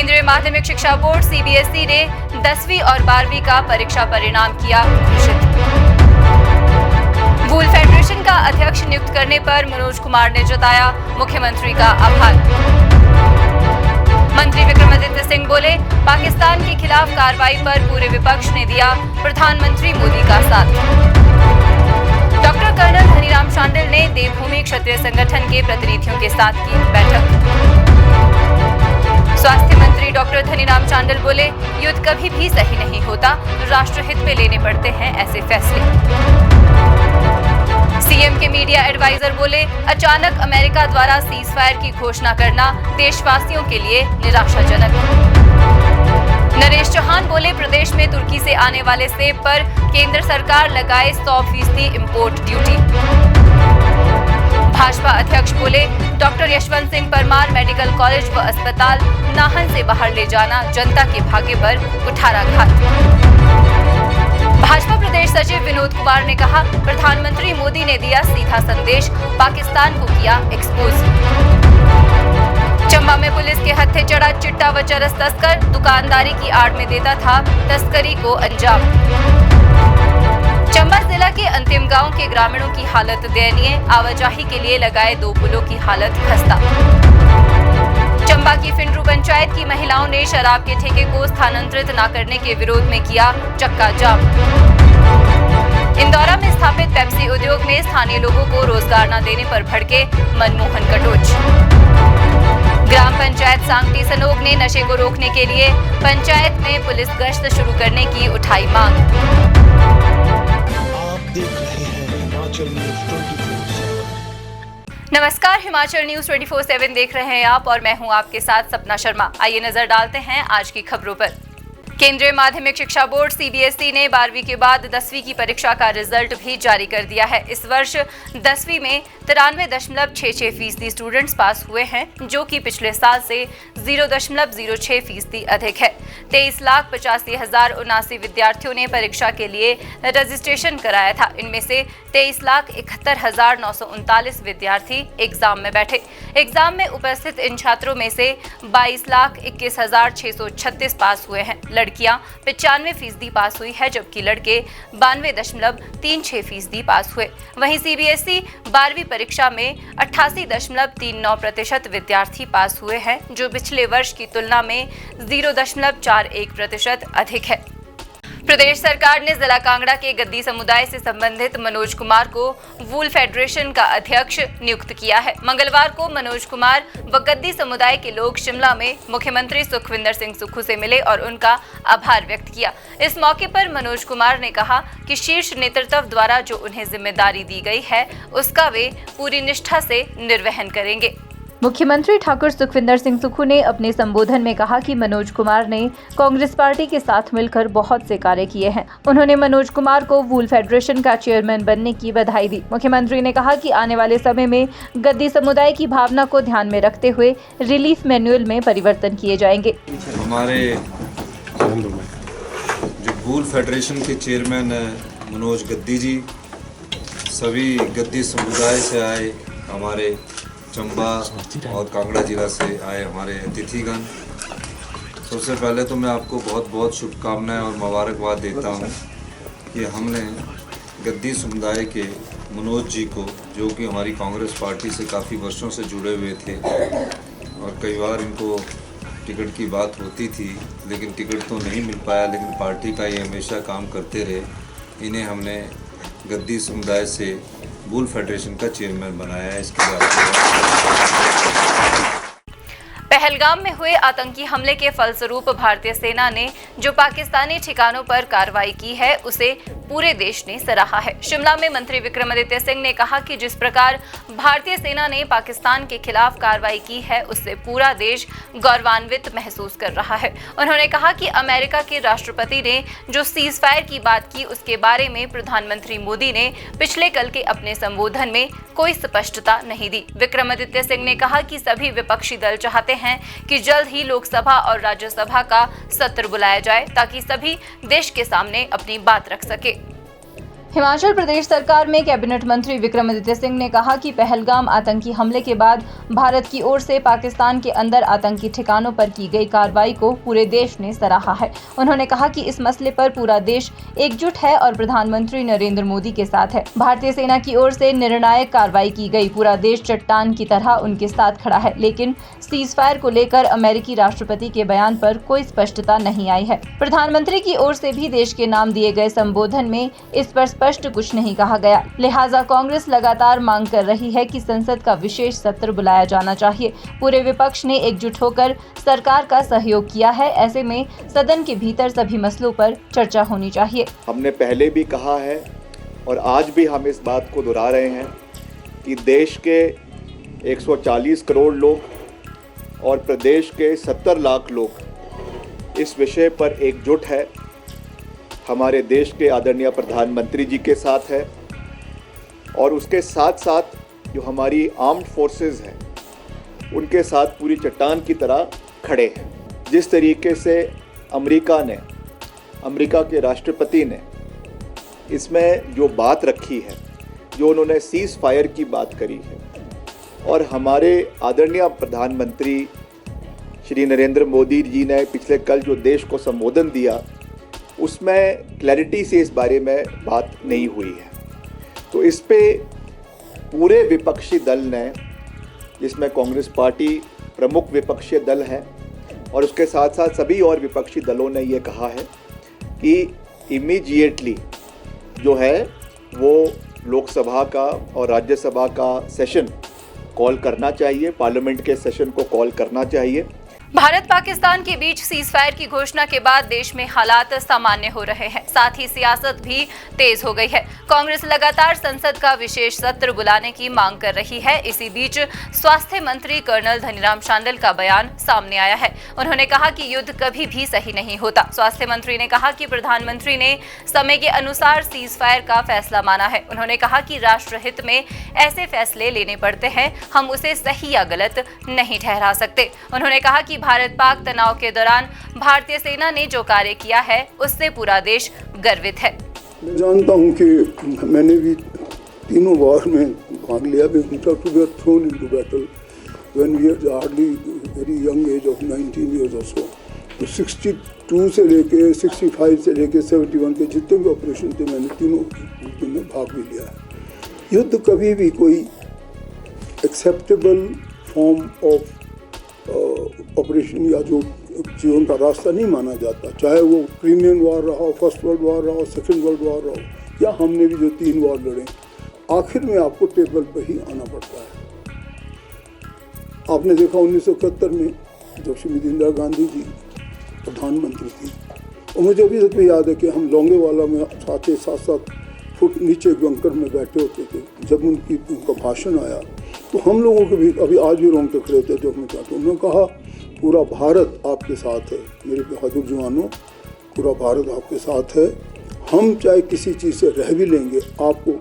केंद्रीय माध्यमिक शिक्षा बोर्ड सीबीएसई ने 10वीं और 12वीं का परीक्षा परिणाम किया घोषित। वूल फेडरेशन का अध्यक्ष नियुक्त करने पर मनोज कुमार ने जताया मुख्यमंत्री का आभार। मंत्री विक्रमादित्य सिंह बोले, पाकिस्तान के खिलाफ कार्रवाई पर पूरे विपक्ष ने दिया प्रधानमंत्री मोदी का साथ। डॉक्टर कर्नल धनीराम शांडिल ने देवभूमि क्षत्रिय संगठन के प्रतिनिधियों के साथ की बैठक। स्वास्थ्य मंत्री डॉक्टर धनीराम शांडिल बोले, युद्ध कभी भी सही नहीं होता, राष्ट्रहित में लेने पड़ते हैं ऐसे फैसले। सीएम के मीडिया एडवाइजर बोले, अचानक अमेरिका द्वारा सीज फायर की घोषणा करना देशवासियों के लिए निराशाजनक। नरेश चौहान बोले, प्रदेश में तुर्की से आने वाले सेब पर केंद्र सरकार लगाए 100% इंपोर्ट ड्यूटी। भाजपा अध्यक्ष बोले, doctor Yashwant Singh Parmar medical college व अस्पताल नाहन से बाहर ले जाना जनता के भाग्य पर कुठाराघात। भाजपा प्रदेश सचिव विनोद कुमार ने कहा, प्रधानमंत्री मोदी ने दिया सीधा संदेश, पाकिस्तान को किया एक्सपोज। चंबा में पुलिस के हत्थे चढ़ा चिट्टा व चरस तस्कर, दुकानदारी की आड़ में देता था तस्करी को अंजाम। चंबा जिला के अंतिम गांव के ग्रामीणों की हालत दयनीय, आवाजाही के लिए लगाए 2 पुलों की हालत खस्ता। चंबा की फिंड्रू पंचायत की महिलाओं ने शराब के ठेके को स्थानांतरित न करने के विरोध में किया चक्का जाम। इंदौरा में स्थापित पेप्सी उद्योग में स्थानीय लोगों को रोजगार न देने पर भड़के मनमोहन कटोच। ग्राम पंचायत सांगटी सनोग ने नशे को रोकने के लिए पंचायत में पुलिस गश्त शुरू करने की उठाई मांग। आप देख रहे हैं हिमाचल न्यूज़ 24/7। नमस्कार, हिमाचल न्यूज़ 24/7 देख रहे हैं आप और मैं हूं आपके साथ सपना शर्मा। आइए नजर डालते हैं आज की खबरों पर। केंद्रीय माध्यमिक शिक्षा बोर्ड सीबीएसई ने 12वीं के बाद 10वीं की परीक्षा का रिजल्ट भी जारी कर दिया है। इस वर्ष 10वीं में 93.66% स्टूडेंट्स पास हुए हैं, जो कि पिछले साल से 0.06% अधिक है। 23,85,079 विद्यार्थियों ने परीक्षा के लिए रजिस्ट्रेशन कराया था। इनमें से 23,71,939 विद्यार्थी एग्जाम में बैठे। एग्जाम में उपस्थित इन छात्रों में से 22,21,636 पास हुए हैं। लड़कियां 95% पास हुई है, जबकि लड़के 92.36% पास हुए। वहीं सीबीएसई 12वीं परीक्षा में 88.39% विद्यार्थी पास हुए हैं, जो पिछले वर्ष की तुलना में 0.41% अधिक है। प्रदेश सरकार ने जिला कांगड़ा के गद्दी समुदाय से संबंधित मनोज कुमार को वूल फेडरेशन का अध्यक्ष नियुक्त किया है। मंगलवार को मनोज कुमार व गद्दी समुदाय के लोग शिमला में मुख्यमंत्री सुखविंदर सिंह सुक्खू से मिले और उनका आभार व्यक्त किया। इस मौके पर मनोज कुमार ने कहा कि शीर्ष नेतृत्व द्वारा जो उन्हें जिम्मेदारी दी गई है, उसका वे पूरी निष्ठा से निर्वहन करेंगे। मुख्यमंत्री ठाकुर सुखविंदर सिंह सुक्खू ने अपने संबोधन में कहा कि मनोज कुमार ने कांग्रेस पार्टी के साथ मिलकर बहुत से कार्य किए हैं। उन्होंने मनोज कुमार को वूल फेडरेशन का चेयरमैन बनने की बधाई दी। मुख्यमंत्री ने कहा कि आने वाले समय में गद्दी समुदाय की भावना को ध्यान में रखते हुए रिलीफ मैनुअल में परिवर्तन किए जाएंगे। हमारे जो वूल फेडरेशन के चेयरमैन है मनोज गद्दी जी, सभी गद्दी समुदाय से आए, हमारे चंबा और कांगड़ा जिला से आए हमारे अतिथिगण, सबसे पहले तो मैं आपको बहुत बहुत शुभकामनाएं और मुबारकबाद देता हूं कि हमने गद्दी समुदाय के मनोज जी को, जो कि हमारी कांग्रेस पार्टी से काफ़ी वर्षों से जुड़े हुए थे और कई बार इनको टिकट की बात होती थी, लेकिन टिकट तो नहीं मिल पाया, लेकिन पार्टी का ये हमेशा काम करते रहे। इन्हें हमने गद्दी समुदाय से वूल फेडरेशन का चेयरमैन बनाया है। इसके बाद पहलगाम में हुए आतंकी हमले के फलस्वरूप भारतीय सेना ने जो पाकिस्तानी ठिकानों पर कार्रवाई की है, उसे पूरे देश ने सराहा है। शिमला में मंत्री विक्रमादित्य सिंह ने कहा कि जिस प्रकार भारतीय सेना ने पाकिस्तान के खिलाफ कार्रवाई की है, उससे पूरा देश गौरवान्वित महसूस कर रहा है। उन्होंने कहा कि अमेरिका के राष्ट्रपति ने जो सीज फायर की बात की, उसके बारे में प्रधानमंत्री मोदी ने पिछले कल के अपने संबोधन में कोई स्पष्टता नहीं दी। विक्रमादित्य सिंह ने कहा कि सभी विपक्षी दल चाहते हैं कि जल्द ही लोकसभा और राज्यसभा का सत्र बुलाया जाए, ताकि सभी देश के सामने अपनी बात रख सके। हिमाचल प्रदेश सरकार में कैबिनेट मंत्री विक्रमादित्य सिंह ने कहा कि पहलगाम आतंकी हमले के बाद भारत की ओर से पाकिस्तान के अंदर आतंकी ठिकानों पर की गई कार्रवाई को पूरे देश ने सराहा है। उन्होंने कहा कि इस मसले पर पूरा देश एकजुट है और प्रधानमंत्री नरेंद्र मोदी के साथ है। भारतीय सेना की ओर से निर्णायक कार्रवाई की गई, पूरा देश चट्टान की तरह उनके साथ खड़ा है। लेकिन सीज फायर को लेकर अमेरिकी राष्ट्रपति के बयान पर कोई स्पष्टता नहीं आई है। प्रधानमंत्री की ओर से भी देश के नाम दिए गए संबोधन में इस पर स्पष्ट कुछ नहीं कहा गया। लिहाजा कांग्रेस लगातार मांग कर रही है कि संसद का विशेष सत्र बुलाया जाना चाहिए। पूरे विपक्ष ने एकजुट होकर सरकार का सहयोग किया है। ऐसे में सदन के भीतर सभी मसलों पर चर्चा होनी चाहिए। हमने पहले भी कहा है और आज भी हम इस बात को दोहरा रहे हैं कि देश के 140 करोड़ लोग और प्रदेश के 70 लाख लोग इस विषय पर एकजुट है। हमारे देश के आदरणीय प्रधानमंत्री जी के साथ है और उसके साथ साथ जो हमारी आर्म्ड फोर्सेस हैं उनके साथ पूरी चट्टान की तरह खड़े हैं। जिस तरीके से अमेरिका के राष्ट्रपति ने इसमें जो बात रखी है, जो उन्होंने सीज फायर की बात करी है और हमारे आदरणीय प्रधानमंत्री श्री नरेंद्र मोदी जी ने पिछले कल जो देश को संबोधन दिया उसमें क्लैरिटी से इस बारे में बात नहीं हुई है। तो इस पे पूरे विपक्षी दल ने, जिसमें कांग्रेस पार्टी प्रमुख विपक्षी दल है और उसके साथ साथ सभी और विपक्षी दलों ने ये कहा है कि इमीडिएटली जो है वो लोकसभा का और राज्यसभा का सेशन कॉल करना चाहिए, पार्लियामेंट के सेशन को कॉल करना चाहिए। भारत पाकिस्तान के बीच सीज फायर की घोषणा के बाद देश में हालात सामान्य हो रहे हैं, साथ ही सियासत भी तेज हो गई है। कांग्रेस लगातार संसद का विशेष सत्र बुलाने की मांग कर रही है। इसी बीच स्वास्थ्य मंत्री कर्नल धनीराम शांडिल का बयान सामने आया है। उन्होंने कहा कि युद्ध कभी भी सही नहीं होता। स्वास्थ्य मंत्री ने कहा कि प्रधानमंत्री ने समय के अनुसार सीज फायर का फैसला माना है। उन्होंने कहा कि राष्ट्र हित में ऐसे फैसले लेने पड़ते हैं, हम उसे सही या गलत नहीं ठहरा सकते। उन्होंने कहा कि भारत पाक तनाव के दौरान भारतीय सेना ने जो कार्य किया है उससे पूरा देश गर्वित है। मैं जानता हूं कि मैंने भी तीनों वार में भाग लिया। Thrown into battle when we were hardly very young age of 19 years और सो। तो 62 से लेके 65 से लेके 71 के जितने भी ऑपरेशन थे मैंने तीनों में भाग भी लिया है। युद्ध कभी भी कोई एक्सेप्टेबल फॉर्म ऑफ ऑपरेशन या जो जीवन का रास्ता नहीं माना जाता, चाहे वो क्रीमियन वॉर रहा हो, फर्स्ट वर्ल्ड वॉर रहा हो, सेकेंड वर्ल्ड वॉर रहा हो, या हमने भी जो 3 वॉर लड़े, आखिर में आपको टेबल पर ही आना पड़ता है। आपने देखा 1971 में जब श्रीमती इंदिरा गांधी जी प्रधानमंत्री थी और मुझे अभी तक भी याद है कि हम लोंगेवाला में 7-7 फुट नीचे बंकर में बैठे होते थे। जब उनका भाषण आया तो हम लोगों के भी अभी आज भी रोंगटे खड़े थे। जब मैं चाहता हूँ, उन्होंने कहा पूरा भारत आपके साथ है। मेरे बहादुर जवानों, पूरा भारत आपके साथ है। हम चाहे किसी चीज़ से रह भी लेंगे, आपको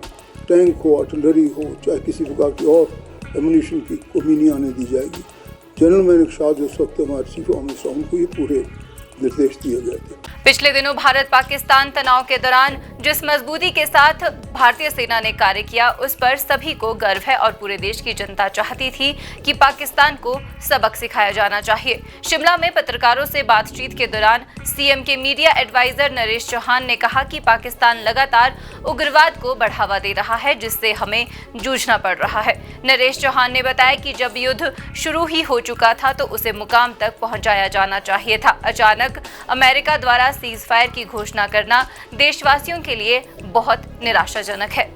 टैंक हो, आर्टिलरी हो, चाहे किसी प्रकार की और एमुनिशन की कमी नहीं आने दी जाएगी। जनरल मैनेक शाह जो उस वक्त हमारे चीफ ऑफ मिनिस्टर, उनको ये पूरे निर्देश दिए गए थे। पिछले दिनों भारत पाकिस्तान तनाव के दौरान जिस मजबूती के साथ भारतीय सेना ने कार्य किया उस पर सभी को गर्व है और पूरे देश की जनता चाहती थी कि पाकिस्तान को सबक सिखाया जाना चाहिए। शिमला में पत्रकारों से बातचीत के दौरान सीएम के मीडिया एडवाइजर नरेश चौहान ने कहा कि पाकिस्तान लगातार उग्रवाद को बढ़ावा दे रहा है, जिससे हमें जूझना पड़ रहा है। नरेश चौहान ने बताया कि जब युद्ध शुरू ही हो चुका था तो उसे मुकाम तक पहुंचाया जाना चाहिए था। अचानक अमेरिका द्वारा सीज फायर की घोषणा करना देशवासियों के लिए बहुत निराशाजनक है।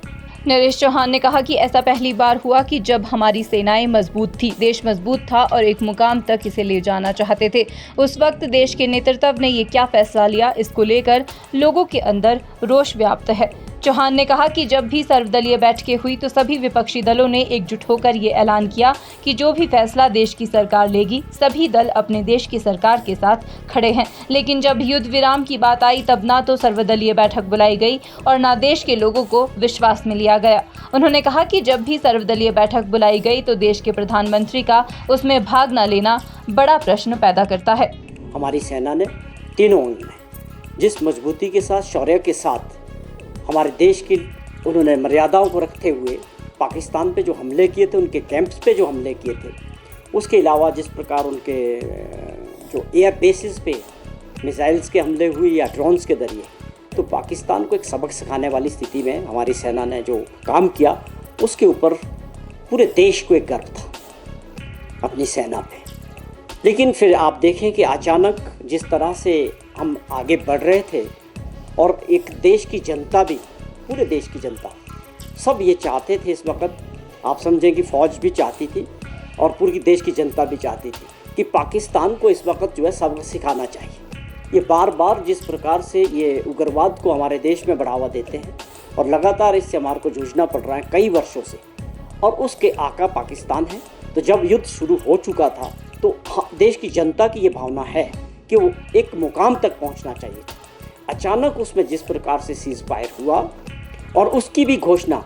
नरेश चौहान ने कहा कि ऐसा पहली बार हुआ कि जब हमारी सेनाएं मजबूत थी, देश मजबूत था और एक मुकाम तक इसे ले जाना चाहते थे। उस वक्त देश के नेतृत्व ने ये क्या फैसला लिया, इसको लेकर लोगों के अंदर रोष व्याप्त है। चौहान ने कहा कि जब भी सर्वदलीय बैठकें हुई तो सभी विपक्षी दलों ने एकजुट होकर ये ऐलान किया कि जो भी फैसला देश की सरकार लेगी, सभी दल अपने देश की सरकार के साथ खड़े हैं। लेकिन जब युद्ध विराम की बात आई तब ना तो सर्वदलीय बैठक बुलाई गई और ना देश के लोगों को विश्वास में लिया गया। उन्होंने कहा कि जब भी सर्वदलीय बैठक बुलाई गई तो देश के प्रधानमंत्री का उसमें भाग न लेना बड़ा प्रश्न पैदा करता है। हमारी सेना ने तीनों अंग में जिस मजबूती के साथ, शौर्य के साथ हमारे देश की उन्होंने मर्यादाओं को रखते हुए पाकिस्तान पे जो हमले किए थे, उनके कैंप्स पे जो हमले किए थे, उसके अलावा जिस प्रकार उनके जो एयर बेसिस पे मिसाइल्स के हमले हुए या ड्रोन्स के जरिए, तो पाकिस्तान को एक सबक सिखाने वाली स्थिति में हमारी सेना ने जो काम किया, उसके ऊपर पूरे देश को एक गर्व था अपनी सेना पे। लेकिन फिर आप देखें कि अचानक जिस तरह से हम आगे बढ़ रहे थे और एक देश की जनता भी, पूरे देश की जनता, सब ये चाहते थे इस वक्त, आप समझें कि फ़ौज भी चाहती थी और पूरी देश की जनता भी चाहती थी कि पाकिस्तान को इस वक्त जो है सबक सिखाना चाहिए। ये बार बार जिस प्रकार से ये उग्रवाद को हमारे देश में बढ़ावा देते हैं और लगातार इससे हमारे को जूझना पड़ रहा है कई वर्षों से, और उसके आका पाकिस्तान है। तो जब युद्ध शुरू हो चुका था तो देश की जनता की ये भावना है कि वो एक मुकाम तक पहुंचना चाहिए। अचानक उसमें जिस प्रकार से सीज़ फायर हुआ और उसकी भी घोषणा,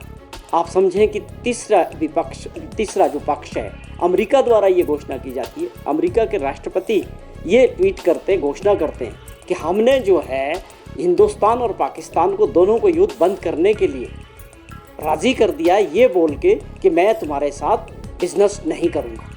आप समझें कि तीसरा जो पक्ष है, अमेरिका द्वारा ये घोषणा की जाती है। अमेरिका के राष्ट्रपति ये ट्वीट करते, घोषणा करते हैं कि हमने जो है हिंदुस्तान और पाकिस्तान को, दोनों को युद्ध बंद करने के लिए राज़ी कर दिया, ये बोल के कि मैं तुम्हारे साथ बिजनेस नहीं करूँगा।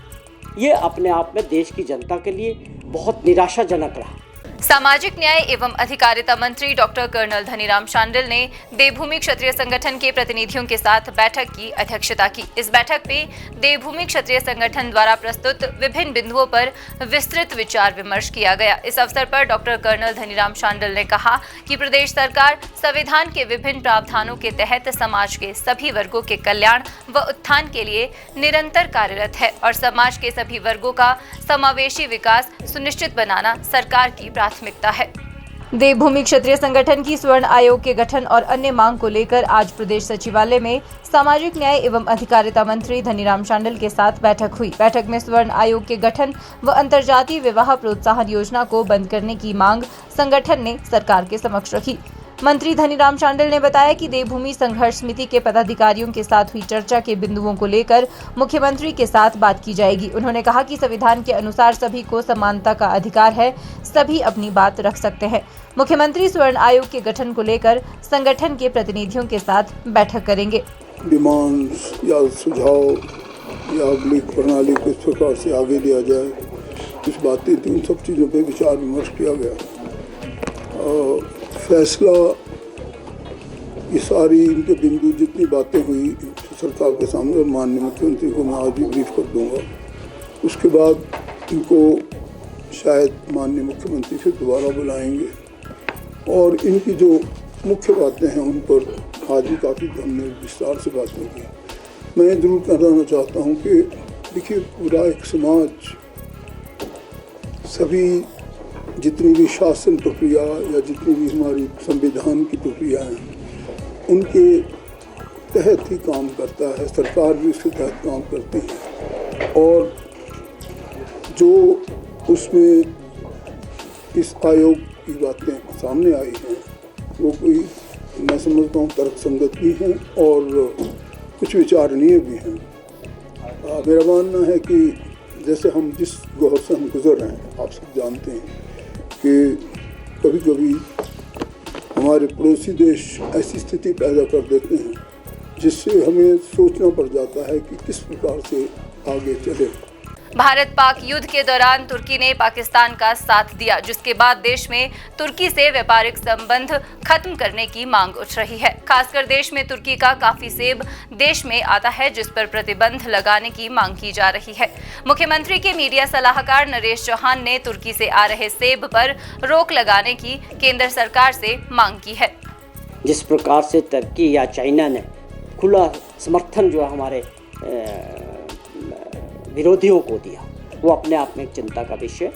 ये अपने आप में देश की जनता के लिए बहुत निराशाजनक रहा। सामाजिक न्याय एवं अधिकारिता मंत्री डॉक्टर कर्नल धनीराम शांडिल ने देवभूमि क्षत्रिय संगठन के प्रतिनिधियों के साथ बैठक की अध्यक्षता की। इस बैठक में देवभूमि क्षत्रिय संगठन द्वारा प्रस्तुत विभिन्न बिंदुओं पर विस्तृत विचार विमर्श किया गया। इस अवसर पर डॉक्टर कर्नल धनीराम शांडिल ने कहा कि प्रदेश सरकार संविधान के विभिन्न प्रावधानों के तहत समाज के सभी वर्गों के कल्याण व उत्थान के लिए निरंतर कार्यरत है और समाज के सभी वर्गों का समावेशी विकास सुनिश्चित बनाना सरकार की प्राथमिकता है। देवभूमि क्षत्रिय संगठन की स्वर्ण आयोग के गठन और अन्य मांग को लेकर आज प्रदेश सचिवालय में सामाजिक न्याय एवं अधिकारिता मंत्री धनीराम शांडिल के साथ बैठक हुई। बैठक में स्वर्ण आयोग के गठन व अंतर्जातीय विवाह प्रोत्साहन योजना को बंद करने की मांग संगठन ने सरकार के समक्ष रखी। मंत्री धनीराम शांडिल ने बताया कि देवभूमि संघर्ष समिति के पदाधिकारियों के साथ हुई चर्चा के बिंदुओं को लेकर मुख्यमंत्री के साथ बात की जाएगी। उन्होंने कहा कि संविधान के अनुसार सभी को समानता का अधिकार है, सभी अपनी बात रख सकते हैं। मुख्यमंत्री स्वर्ण आयोग के गठन को लेकर संगठन के प्रतिनिधियों के साथ बैठक करेंगे। डिमांड्स या सुझाव या अगली प्रणाली किस प्रकार से आगे लिया जाए, कुछ बातें थी, उन सब चीज़ों पर विचार विमर्श किया गया। फैसला, ये सारी इनके बिंदु जितनी बातें हुई सरकार के सामने और माननीय मुख्यमंत्री को मैं आज भी ब्रीफ कर दूंगा। उसके बाद इनको शायद माननीय मुख्यमंत्री फिर दोबारा बुलाएंगे और इनकी जो मुख्य बातें हैं उन पर आज भी काफ़ी हमने विस्तार से बातें की। मैं ज़रूर कहना चाहता हूँ कि देखिए, पूरा एक समाज, सभी जितनी भी शासन प्रक्रिया या जितनी भी हमारी संविधान की प्रक्रिया हैं, उनके तहत ही काम करता है। सरकार भी उसके तहत काम करती है और जो उसमें इस आयोग की बातें सामने आई हैं वो कोई, मैं समझता हूँ, तर्कसंगत भी हैं और कुछ विचारणीय भी हैं। मेरा मानना है कि जैसे हम जिस दौर से हम गुजर रहे हैं, आप सब जानते हैं कि कभी कभी हमारे पड़ोसी देश ऐसी स्थिति पैदा कर देते हैं जिससे हमें सोचना पड़ जाता है कि किस प्रकार से आगे चले। भारत पाक युद्ध के दौरान तुर्की ने पाकिस्तान का साथ दिया, जिसके बाद देश में तुर्की से व्यापारिक संबंध खत्म करने की मांग उठ रही है। खासकर देश में तुर्की का काफी सेब देश में आता है, जिस पर प्रतिबंध लगाने की मांग की जा रही है। मुख्यमंत्री के मीडिया सलाहकार नरेश चौहान ने तुर्की से आ रहे सेब पर रोक लगाने की केंद्र सरकार से मांग की है। जिस प्रकार से तुर्की या चाइना ने खुला समर्थन जो है हमारे विरोधियों को दिया, वो अपने आप में एक चिंता का विषय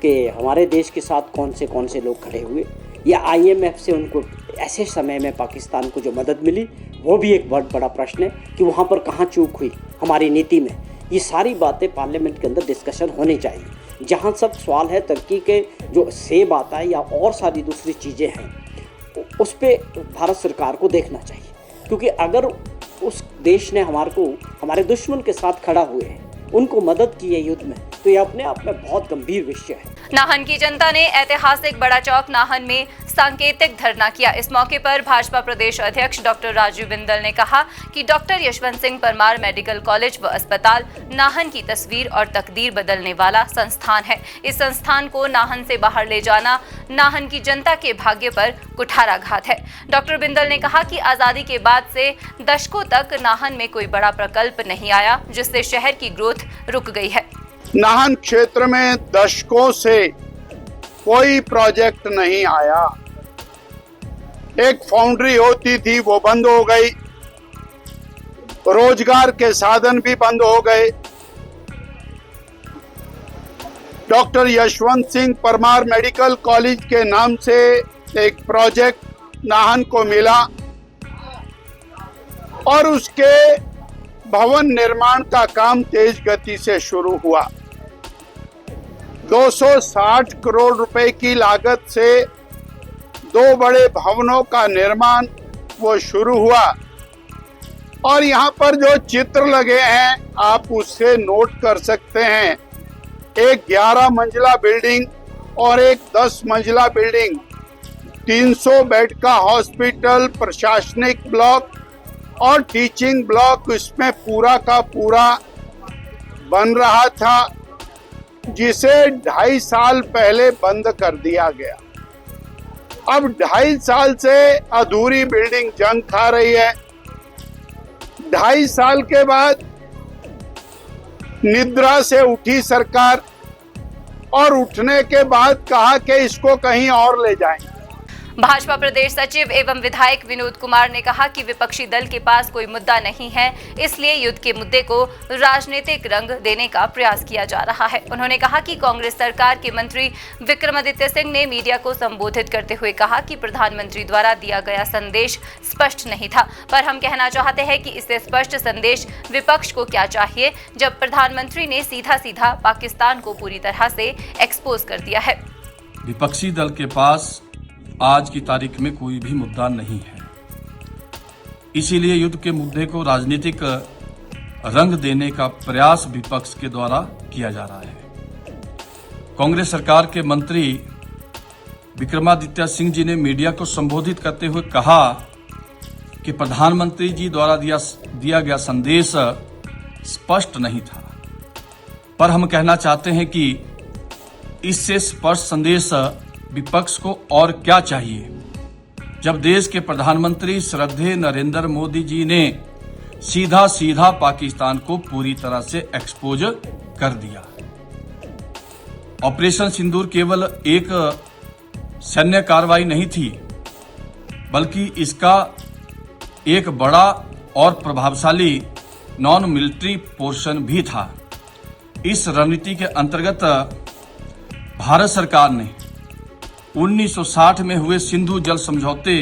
कि हमारे देश के साथ कौन से लोग खड़े हुए, या IMF से उनको ऐसे समय में पाकिस्तान को जो मदद मिली, वो भी एक बहुत बड़ा प्रश्न है कि वहाँ पर कहाँ चूक हुई हमारी नीति में। ये सारी बातें पार्लियामेंट के अंदर डिस्कशन होनी चाहिए। जहाँ सब सवाल है तुर्की के जो सेब आता है या और सारी दूसरी चीज़ें हैं, उस पर भारत सरकार को देखना चाहिए, क्योंकि अगर उस देश ने हमारे दुश्मन के साथ खड़ा हुए हैं, उनको मदद की है युद्ध में, तो ये अपने आप में बहुत गंभीर विषय है। नाहन की जनता ने ऐतिहासिक बड़ा चौक नाहन में सांकेतिक धरना किया। इस मौके पर भाजपा प्रदेश अध्यक्ष डॉक्टर राजीव बिंदल ने कहा कि doctor Yashwant Singh Parmar medical college व अस्पताल नाहन की तस्वीर और तकदीर बदलने वाला संस्थान है। इस संस्थान को नाहन से बाहर ले जाना नाहन की जनता के भाग्य पर कुठाराघात है। डॉक्टर बिंदल ने कहा कि आजादी के बाद से दशकों तक नाहन में कोई बड़ा प्रकल्प नहीं आया, जिससे शहर की ग्रोथ रुक गई है। नाहन क्षेत्र में दशकों से कोई प्रोजेक्ट नहीं आया। एक फाउंड्री होती थी, वो बंद हो गई। रोजगार के साधन भी बंद हो गए। Doctor Yashwant Singh Parmar medical college के नाम से एक प्रोजेक्ट नाहन को मिला और उसके भवन निर्माण का काम तेज गति से शुरू हुआ। 260 करोड़ रुपए की लागत से 2 बड़े भवनों का निर्माण वो शुरू हुआ और यहाँ पर जो चित्र लगे हैं आप उससे नोट कर सकते हैं। एक 11 मंजिला बिल्डिंग और एक 10 मंजिला बिल्डिंग, 300 बेड का हॉस्पिटल, प्रशासनिक ब्लॉक और टीचिंग ब्लॉक इसमें पूरा का पूरा बन रहा था, जिसे 2.5 साल पहले बंद कर दिया गया। अब 2.5 साल से अधूरी बिल्डिंग जंग खा रही है। 2.5 साल के बाद निद्रा से उठी सरकार और उठने के बाद कहा कि इसको कहीं और ले जाएं। भाजपा प्रदेश सचिव एवं विधायक विनोद कुमार ने कहा कि विपक्षी दल के पास कोई मुद्दा नहीं है, इसलिए युद्ध के मुद्दे को राजनीतिक रंग देने का प्रयास किया जा रहा है। उन्होंने कहा कि कांग्रेस सरकार के मंत्री विक्रमादित्य सिंह ने मीडिया को संबोधित करते हुए कहा कि प्रधानमंत्री द्वारा दिया गया संदेश स्पष्ट नहीं था, पर हम कहना चाहते हैं कि इससे स्पष्ट संदेश विपक्ष को क्या चाहिए, जब प्रधानमंत्री ने सीधा सीधा पाकिस्तान को पूरी तरह से एक्सपोज कर दिया है। विपक्षी दल के पास आज की तारीख में कोई भी मुद्दा नहीं है, इसीलिए युद्ध के मुद्दे को राजनीतिक रंग देने का प्रयास विपक्ष के द्वारा किया जा रहा है। कांग्रेस सरकार के मंत्री विक्रमादित्य सिंह जी ने मीडिया को संबोधित करते हुए कहा कि प्रधानमंत्री जी द्वारा दिया गया संदेश स्पष्ट नहीं था, पर हम कहना चाहते हैं कि इससे स्पष्ट संदेश विपक्ष को और क्या चाहिए, जब देश के प्रधानमंत्री श्रद्धेय नरेंद्र मोदी जी ने सीधा सीधा पाकिस्तान को पूरी तरह से एक्सपोज कर दिया। ऑपरेशन सिंदूर केवल एक सैन्य कार्रवाई नहीं थी, बल्कि इसका एक बड़ा और प्रभावशाली नॉन मिलिट्री पोर्शन भी था। इस रणनीति के अंतर्गत भारत सरकार ने 1960 में हुए सिंधु जल समझौते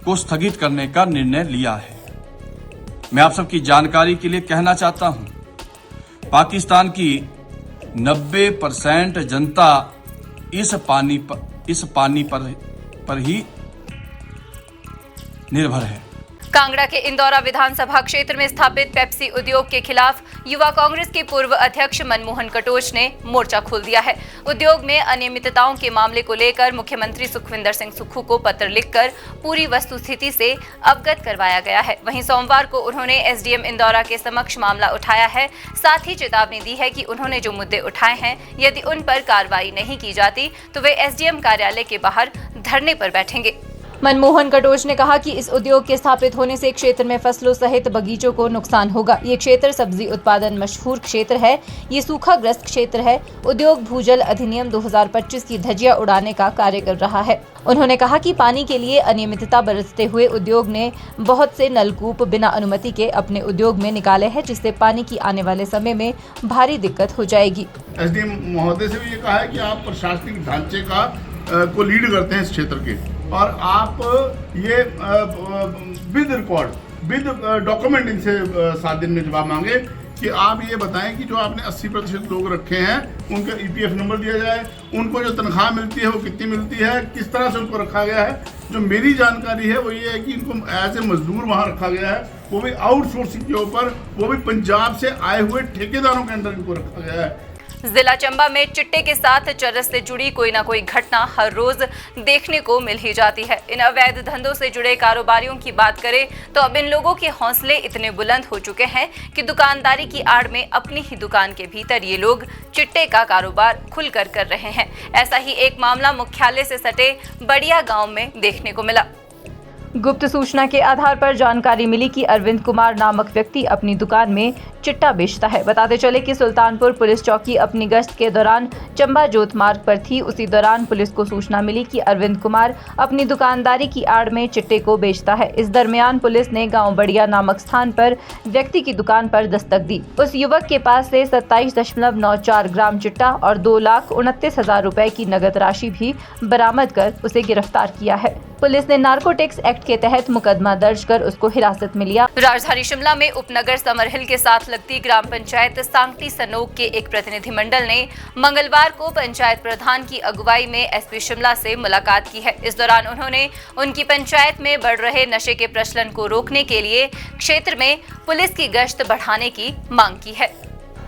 को स्थगित करने का निर्णय लिया है। मैं आप सबकी जानकारी के लिए कहना चाहता हूं, पाकिस्तान की 90% जनता इस पानी पर ही निर्भर है। कांगड़ा के इंदौरा विधानसभा क्षेत्र में स्थापित पेप्सी उद्योग के खिलाफ युवा कांग्रेस के पूर्व अध्यक्ष मनमोहन कटोच ने मोर्चा खोल दिया है। उद्योग में अनियमितताओं के मामले को लेकर मुख्यमंत्री सुखविंदर सिंह सुक्खू को पत्र लिखकर पूरी वस्तुस्थिति से अवगत करवाया गया है। वहीं सोमवार को उन्होंने एसडीएम इंदौरा के समक्ष मामला उठाया है। साथ ही चेतावनी दी है कि उन्होंने जो मुद्दे उठाए हैं, यदि उन पर कार्रवाई नहीं की जाती तो वे एसडीएम कार्यालय के बाहर धरने पर बैठेंगे। मनमोहन कटोच ने कहा कि इस उद्योग के स्थापित होने से क्षेत्र में फसलों सहित बगीचों को नुकसान होगा। ये क्षेत्र सब्जी उत्पादन मशहूर क्षेत्र है, ये सूखाग्रस्त क्षेत्र है। उद्योग भूजल अधिनियम 2025 की धज्जियां उड़ाने का कार्य कर रहा है। उन्होंने कहा कि पानी के लिए अनियमितता बरतते हुए उद्योग ने बहुत से नलकूप बिना अनुमति के अपने उद्योग में निकाले हैं, जिससे पानी की आने वाले समय में भारी दिक्कत हो जाएगी। एसडीएम महोदय से भी ये कहा है कि आप प्रशासनिक ढांचे को लीड करते हैं इस क्षेत्र के, और आप ये विद रिकॉर्ड विद डॉक्यूमेंट इनसे 7 दिन में जवाब मांगे कि आप ये बताएं कि जो आपने 80% लोग रखे हैं उनका ईपीएफ नंबर दिया जाए, उनको जो तनख्वाह मिलती है वो कितनी मिलती है, किस तरह से उनको रखा गया है। जो मेरी जानकारी है वो ये है कि इनको एज ए मजदूर वहाँ रखा गया है, वो भी आउटसोर्सिंग के ऊपर, वो भी पंजाब से आए हुए ठेकेदारों के अंदर इनको रखा गया है। जिला चंबा में चिट्टे के साथ चरस से जुड़ी कोई ना कोई घटना हर रोज देखने को मिल ही जाती है। इन अवैध धंधों से जुड़े कारोबारियों की बात करें तो अब इन लोगों के हौसले इतने बुलंद हो चुके हैं कि दुकानदारी की आड़ में अपनी ही दुकान के भीतर ये लोग चिट्टे का कारोबार खुलकर कर रहे हैं। ऐसा ही एक मामला मुख्यालय से सटे बड़िया गांव में देखने को मिला। गुप्त सूचना के आधार पर जानकारी मिली कि अरविंद कुमार नामक व्यक्ति अपनी दुकान में चिट्टा बेचता है। बताते चले कि सुल्तानपुर पुलिस चौकी अपनी गश्त के दौरान चंबा जोत मार्ग पर थी। उसी दौरान पुलिस को सूचना मिली कि अरविंद कुमार अपनी दुकानदारी की आड़ में चिट्टे को बेचता है। इस दरमियान पुलिस ने गांव बड़िया नामक स्थान पर व्यक्ति की दुकान पर दस्तक दी। उस युवक के पास से 27.94 ग्राम चिट्टा और 2,29,000 रुपए की नगद राशि भी बरामद कर उसे गिरफ्तार किया है। पुलिस ने नार्कोटिक्स एक्ट के तहत मुकदमा दर्ज कर उसको हिरासत में लिया। राजधानी शिमला में उपनगर समरहिल के साथ लगती ग्राम पंचायत सांगटी सनोक के एक प्रतिनिधिमंडल ने मंगलवार को पंचायत प्रधान की अगुवाई में एसपी शिमला से मुलाकात की है। इस दौरान उन्होंने उनकी पंचायत में बढ़ रहे नशे के प्रचलन को रोकने के लिए क्षेत्र में पुलिस की गश्त बढ़ाने की मांग की है।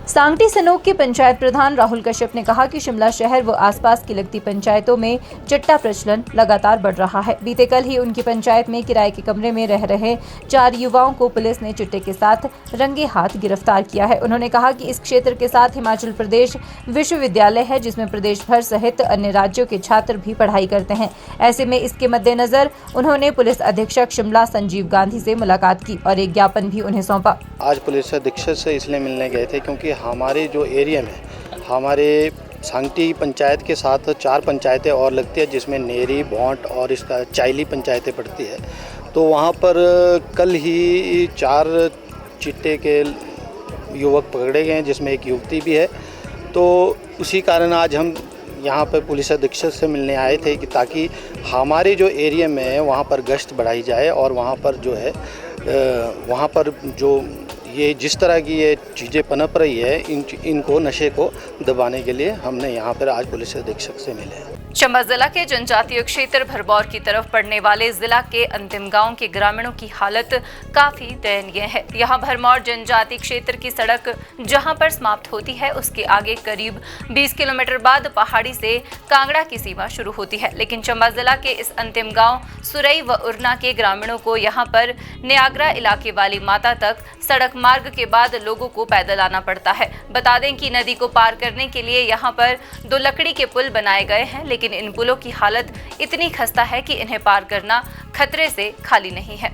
सांगटी सनोक के पंचायत प्रधान राहुल कश्यप ने कहा कि शिमला शहर व आसपास की लगती पंचायतों में चिट्टा प्रचलन लगातार बढ़ रहा है। बीते कल ही उनकी पंचायत में किराए के कमरे में रह रहे 4 युवाओं को पुलिस ने चिट्टे के साथ रंगे हाथ गिरफ्तार किया है। उन्होंने कहा कि इस क्षेत्र के साथ हिमाचल प्रदेश विश्वविद्यालय है, जिसमें प्रदेश भर सहित अन्य राज्यों के छात्र भी पढ़ाई करते हैं। ऐसे में इसके मद्देनजर उन्होंने पुलिस अधीक्षक शिमला संजीव गांधी से मुलाकात की और एक ज्ञापन भी उन्हें सौंपा। आज पुलिस अधीक्षक से इसलिए मिलने गए थे क्योंकि हमारे जो एरिया में हमारे सांगटी पंचायत के साथ 4 पंचायतें और लगती है, जिसमें नेरी, भोंट और इसका चाइली पंचायतें पड़ती है। तो वहाँ पर कल ही 4 चिट्टे के युवक पकड़े गए हैं, जिसमें एक युवती भी है। तो उसी कारण आज हम यहाँ पर पुलिस अधीक्षक से मिलने आए थे कि ताकि हमारे जो एरिया में है वहाँ पर गश्त बढ़ाई जाए और वहाँ पर जो है वहाँ पर जो ये जिस तरह की ये चीज़ें पनप रही है इनको नशे को दबाने के लिए हमने यहाँ पर आज पुलिस अधीक्षक से मिले हैं। चंबा जिला के जनजातीय क्षेत्र भरमौर की तरफ पड़ने वाले जिला के अंतिम गांव के ग्रामीणों की हालत काफी दयनीय है। यहां भरमौर जनजातीय क्षेत्र की सड़क जहां पर समाप्त होती है उसके आगे करीब 20 किलोमीटर बाद पहाड़ी से कांगड़ा की सीमा शुरू होती है। लेकिन चंबा जिला के इस अंतिम गांव सुरई व उरना के ग्रामीणों को यहां पर न्यागरा इलाके वाली माता तक सड़क मार्ग के बाद लोगों को पैदल आना पड़ता है। बता दें कि नदी को पार करने के लिए यहाँ पर 2 लकड़ी के पुल बनाए गए हैं, लेकिन इन पुलों की हालत इतनी खस्ता है कि इन्हें पार करना खतरे से खाली नहीं है।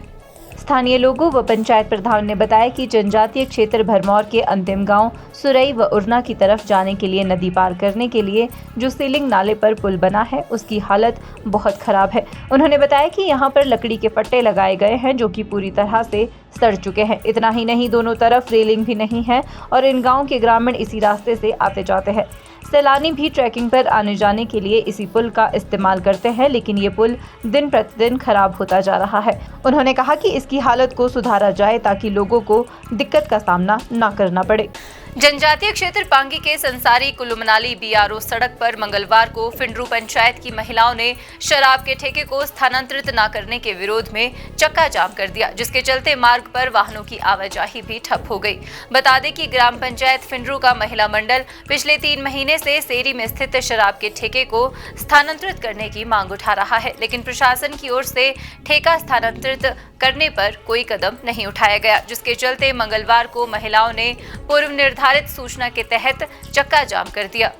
स्थानीय लोगों व पंचायत प्रधान ने बताया कि जनजातीय क्षेत्र भरमौर के अंतिम गांव सुरई व उरना की तरफ जाने के लिए नदी पार करने के लिए जो सीलिंग नाले पर पुल बना है उसकी हालत बहुत खराब है। उन्होंने बताया कि यहां पर लकड़ी के पट्टे लगाए गए हैं जो कि पूरी तरह से सड़ चुके हैं। इतना ही नहीं, दोनों तरफ रेलिंग भी नहीं है और इन गाँव के ग्रामीण इसी रास्ते से आते जाते हैं। सैलानी भी ट्रैकिंग पर आने जाने के लिए इसी पुल का इस्तेमाल करते हैं, लेकिन ये पुल दिन प्रतिदिन खराब होता जा रहा है। उन्होंने कहा कि इसकी हालत को सुधारा जाए ताकि लोगों को दिक्कत का सामना न करना पड़े। जनजातीय क्षेत्र पांगी के संसारी कुल्लू मनाली बीआरओ सड़क पर मंगलवार को फिंडरू पंचायत की महिलाओं ने शराब के ठेके को स्थानांतरित न करने के विरोध में चक्का जाम कर दिया, जिसके चलते मार्ग पर वाहनों की आवाजाही भी ठप हो गई। बता दें कि ग्राम पंचायत फिंडरू का महिला मंडल पिछले 3 महीने से सेरी में स्थित शराब के ठेके को स्थानांतरित करने की मांग उठा रहा है, लेकिन प्रशासन की ओर से ठेका स्थानांतरित करने पर कोई कदम नहीं उठाया गया, जिसके चलते मंगलवार को महिलाओं ने पूर्व निर्धारित सूचना के तहत चक्का जाम कर दिया।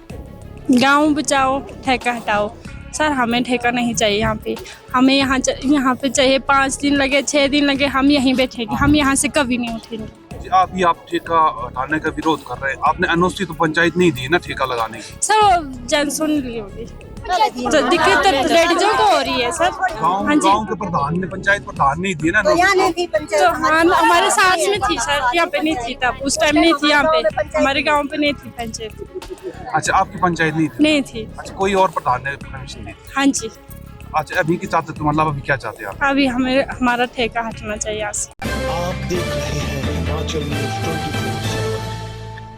गांव बचाओ, ठेका हटाओ। सर, हमें ठेका नहीं चाहिए यहाँ पे। हमें यहाँ पे चाहिए 5 दिन लगे, 6 दिन लगे, हम यहीं बैठेंगे, हम यहाँ से कभी नहीं उठेंगे। आप ठेका हटाने का विरोध कर रहे हैं। आपने अनुसूचित तो पंचायत नहीं दी ना ठेका लगाने की। सर, जन सुन ली होगी तो दिक्कत लेडीजों को हो रही है। सर, हाँ जी, गांव के प्रधान ने, पंचायत प्रधान नहीं दी ना। तो हाँ, हमारे साथ में थी सर, यहाँ पे नहीं थी तब, उस टाइम नहीं थी यहाँ पे, हमारे गांव पे नहीं थी पंचायत। अच्छा, आपकी पंचायत नहीं थी? नहीं थी। अच्छा, कोई और प्रधान ने परमिशन दी? हाँ जी। अच्छा, अभी की चाहते तो मतलब अभी क्या चाहते हैं आप? अभी हमें हमारा ठेका हटना चाहिए। आप देख रहे हैं हिमाचल न्यूज़ 24।